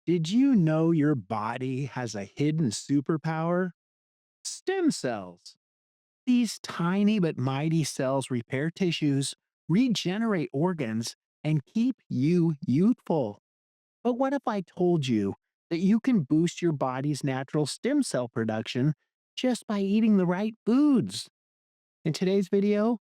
Did you know your body has a hidden superpower? Stem cells. These tiny but mighty cells repair tissues, regenerate organs, and keep you youthful. But what if I told you that you can boost your body's natural stem cell production just by eating the right foods? In today's video,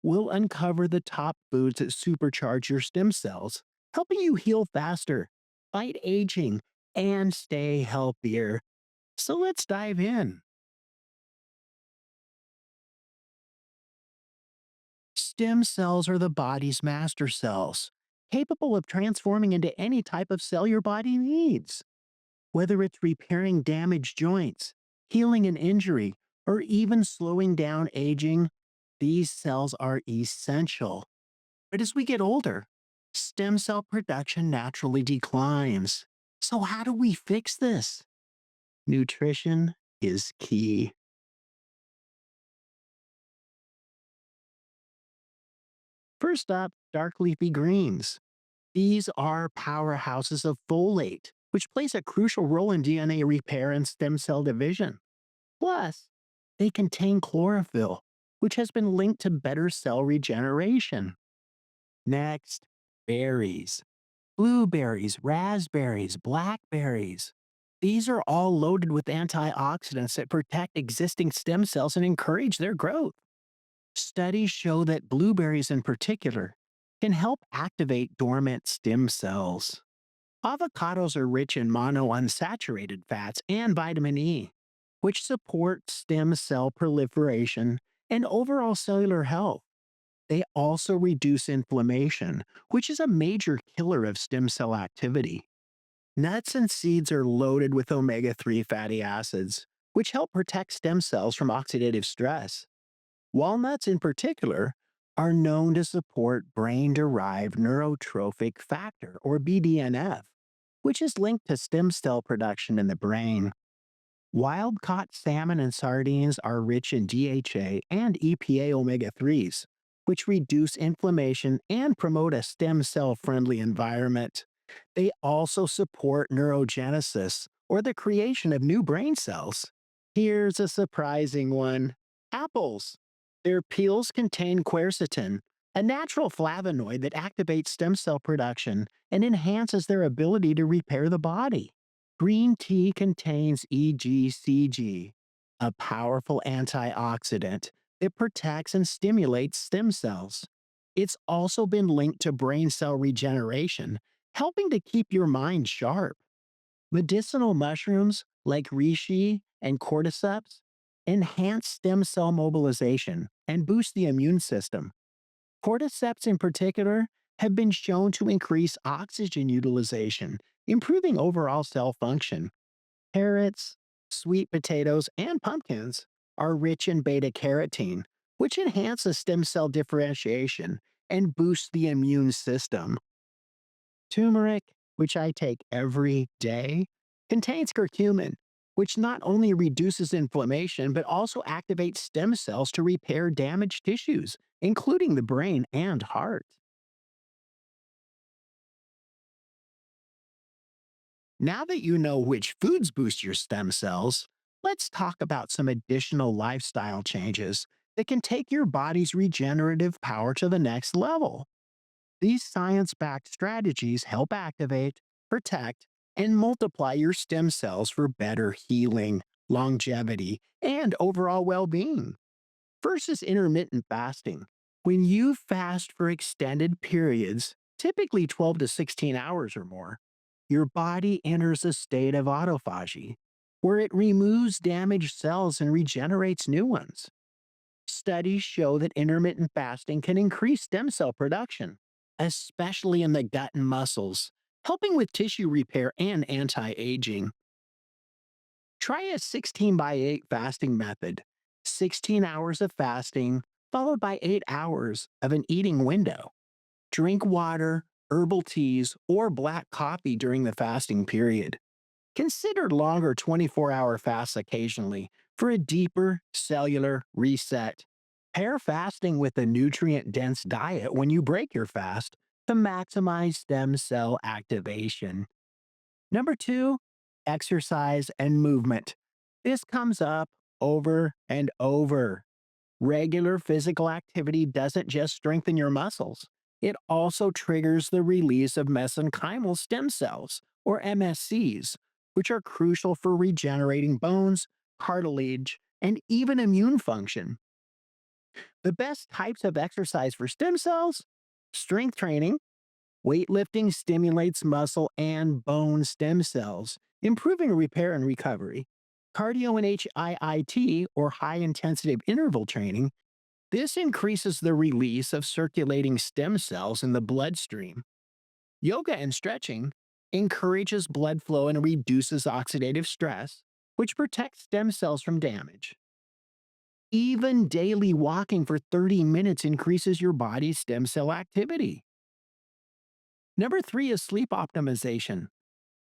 we'll uncover the top foods that supercharge your stem cells, helping you heal faster, fight aging, and stay healthier. So let's dive in. Stem cells are the body's master cells, capable of transforming into any type of cell your body needs. Whether it's repairing damaged joints, healing an injury, or even slowing down aging, these cells are essential. But as we get older, stem cell production naturally declines. So, how do we fix this? Nutrition is key. First up, dark leafy greens. These are powerhouses of folate, which plays a crucial role in DNA repair and stem cell division. Plus, they contain chlorophyll, which has been linked to better cell regeneration. Next, berries. Blueberries, raspberries, blackberries. These are all loaded with antioxidants that protect existing stem cells and encourage their growth. Studies show that blueberries in particular can help activate dormant stem cells. Avocados are rich in monounsaturated fats and vitamin E, which support stem cell proliferation and overall cellular health. They also reduce inflammation, which is a major killer of stem cell activity. Nuts and seeds are loaded with omega 3 fatty acids, which help protect stem cells from oxidative stress. Walnuts, in particular, are known to support brain derived neurotrophic factor, or BDNF, which is linked to stem cell production in the brain. Wild caught salmon and sardines are rich in DHA and EPA omega 3s, which reduce inflammation and promote a stem cell friendly environment. They also support neurogenesis, or the creation of new brain cells. Here's a surprising one: apples. Their peels contain quercetin, a natural flavonoid that activates stem cell production and enhances their ability to repair the body. Green tea contains EGCG, a powerful antioxidant that protects and stimulates stem cells. It's also been linked to brain cell regeneration, helping to keep your mind sharp. Medicinal mushrooms like reishi and cordyceps enhance stem cell mobilization and boost the immune system. Cordyceps, in particular, have been shown to increase oxygen utilization, improving overall cell function. Carrots, sweet potatoes, and pumpkins are rich in beta carotene, which enhances stem cell differentiation and boosts the immune system. Turmeric, which I take every day, contains curcumin, which not only reduces inflammation but also activates stem cells to repair damaged tissues, including the brain and heart. Now that you know which foods boost your stem cells, let's talk about some additional lifestyle changes that can take your body's regenerative power to the next level. These science backed strategies help activate, protect, and multiply your stem cells for better healing, longevity, and overall well being. First is intermittent fasting. When you fast for extended periods, typically 12 to 16 hours or more, your body enters a state of autophagy, where it removes damaged cells and regenerates new ones. Studies show that intermittent fasting can increase stem cell production, especially in the gut and muscles, helping with tissue repair and anti aging. Try a 16 by 8 fasting method: 16 hours of fasting, followed by 8 hours of an eating window. Drink water, herbal teas, or black coffee during the fasting period. Consider longer 24-hour fasts occasionally for a deeper cellular reset. Pair fasting with a nutrient dense diet when you break your fast to maximize stem cell activation. Number two, exercise and movement. This comes up over and over. Regular physical activity doesn't just strengthen your muscles, it also triggers the release of mesenchymal stem cells, or MSCs, which are crucial for regenerating bones, cartilage, and even immune function. The best types of exercise for stem cells: strength training. Weightlifting stimulates muscle and bone stem cells, improving repair and recovery. Cardio and HIIT, or high intensity interval training, this increases the release of circulating stem cells in the bloodstream. Yoga and stretching encourages blood flow and reduces oxidative stress, which protects stem cells from damage. Even daily walking for 30 minutes increases your body's stem cell activity. Number three is sleep optimization.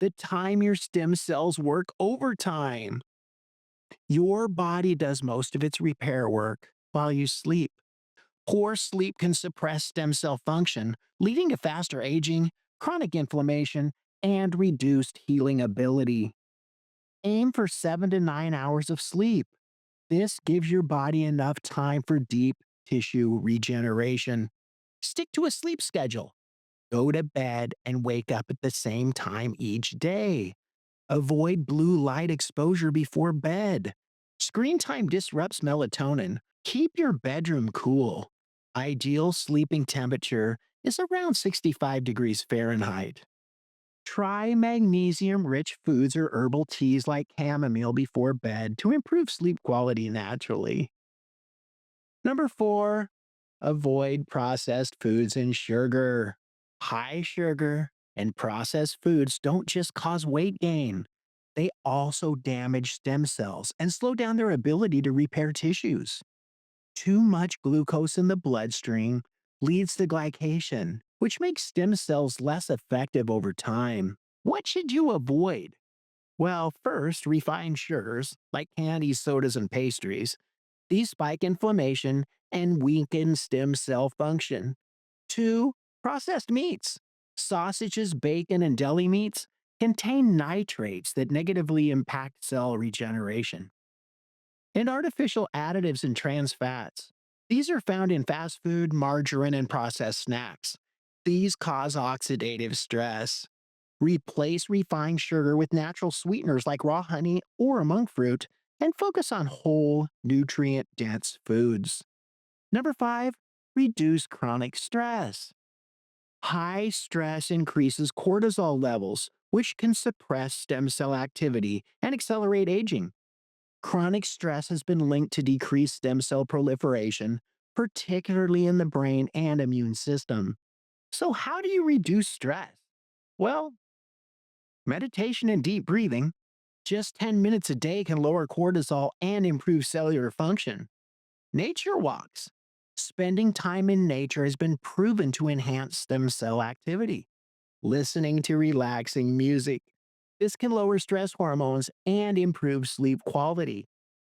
The time your stem cells work overtime. Your body does most of its repair work while you sleep. Poor sleep can suppress stem cell function, leading to faster aging, chronic inflammation, and reduced healing ability. Aim for 7 to 9 hours of sleep. This gives your body enough time for deep tissue regeneration. Stick to a sleep schedule. Go to bed and wake up at the same time each day. Avoid blue light exposure before bed. Screen time disrupts melatonin. Keep your bedroom cool. Ideal sleeping temperature is around 65 degrees Fahrenheit. Try magnesium rich foods or herbal teas like chamomile before bed to improve sleep quality naturally. Number four, avoid processed foods and sugar. High sugar and processed foods don't just cause weight gain, they also damage stem cells and slow down their ability to repair tissues. Too much glucose in the bloodstream leads to glycation, which makes stem cells less effective over time. What should you avoid? Well, first, refined sugars like candies, sodas, and pastries. These spike inflammation and weaken stem cell function. Two, processed meats. Sausages, bacon, and deli meats contain nitrates that negatively impact cell regeneration. And artificial additives and trans fats. These are found in fast food, margarine, and processed snacks. These cause oxidative stress. Replace refined sugar with natural sweeteners like raw honey or a monk fruit, and focus on whole, nutrient dense foods. Number five, reduce chronic stress. High stress increases cortisol levels, which can suppress stem cell activity and accelerate aging. Chronic stress has been linked to decreased stem cell proliferation, particularly in the brain and immune system. So, how do you reduce stress? Well, meditation and deep breathing. Just 10 minutes a day can lower cortisol and improve cellular function. Nature walks. Spending time in nature has been proven to enhance stem cell activity. Listening to relaxing music. This can lower stress hormones and improve sleep quality.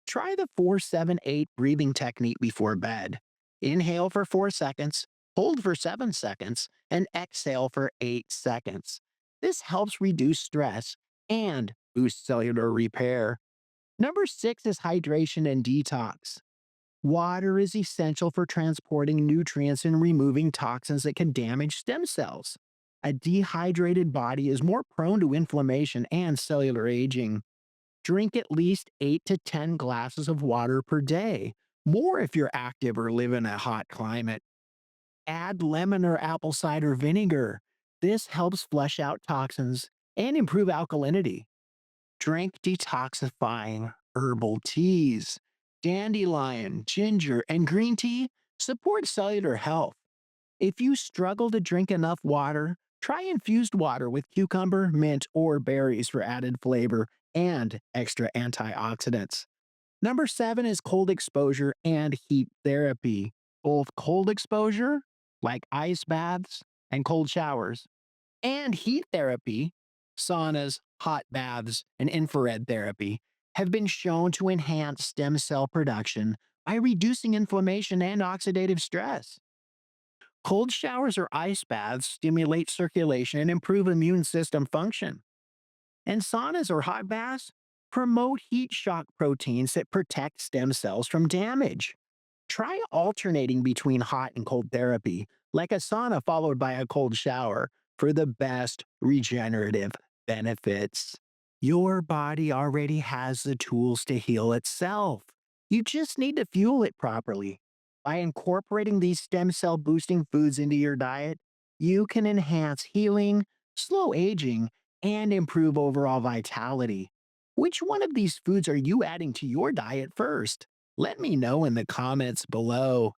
Try the 4-7-8 breathing technique before bed. Inhale for 4 seconds, hold for 7 seconds, and exhale for 8 seconds. This helps reduce stress and boost cellular repair. Number six is hydration and detox. Water is essential for transporting nutrients and removing toxins that can damage stem cells. A dehydrated body is more prone to inflammation and cellular aging. Drink at least 8 to 10 glasses of water per day, more if you're active or live in a hot climate. Add lemon or apple cider vinegar. This helps flush out toxins and improve alkalinity. Drink detoxifying herbal teas. Dandelion, ginger, and green tea support cellular health. If you struggle to drink enough water, try infused water with cucumber, mint, or berries for added flavor and extra antioxidants. Number seven is cold exposure and heat therapy. Both cold exposure, like ice baths and cold showers, and heat therapy, saunas, hot baths, and infrared therapy, have been shown to enhance stem cell production by reducing inflammation and oxidative stress. Cold showers or ice baths stimulate circulation and improve immune system function. And saunas or hot baths promote heat shock proteins that protect stem cells from damage. Try alternating between hot and cold therapy, like a sauna followed by a cold shower, for the best regenerative benefits. Your body already has the tools to heal itself. You just need to fuel it properly. By incorporating these stem cell boosting foods into your diet, you can enhance healing, slow aging, and improve overall vitality. Which one of these foods are you adding to your diet first? Let me know in the comments below.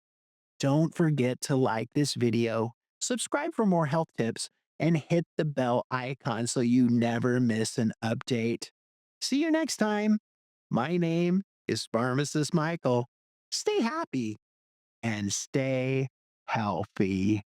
Don't forget to like this video, subscribe for more health tips, and hit the bell icon so you never miss an update. See you next time. My name is Pharmacist Michael. Stay happy and stay healthy.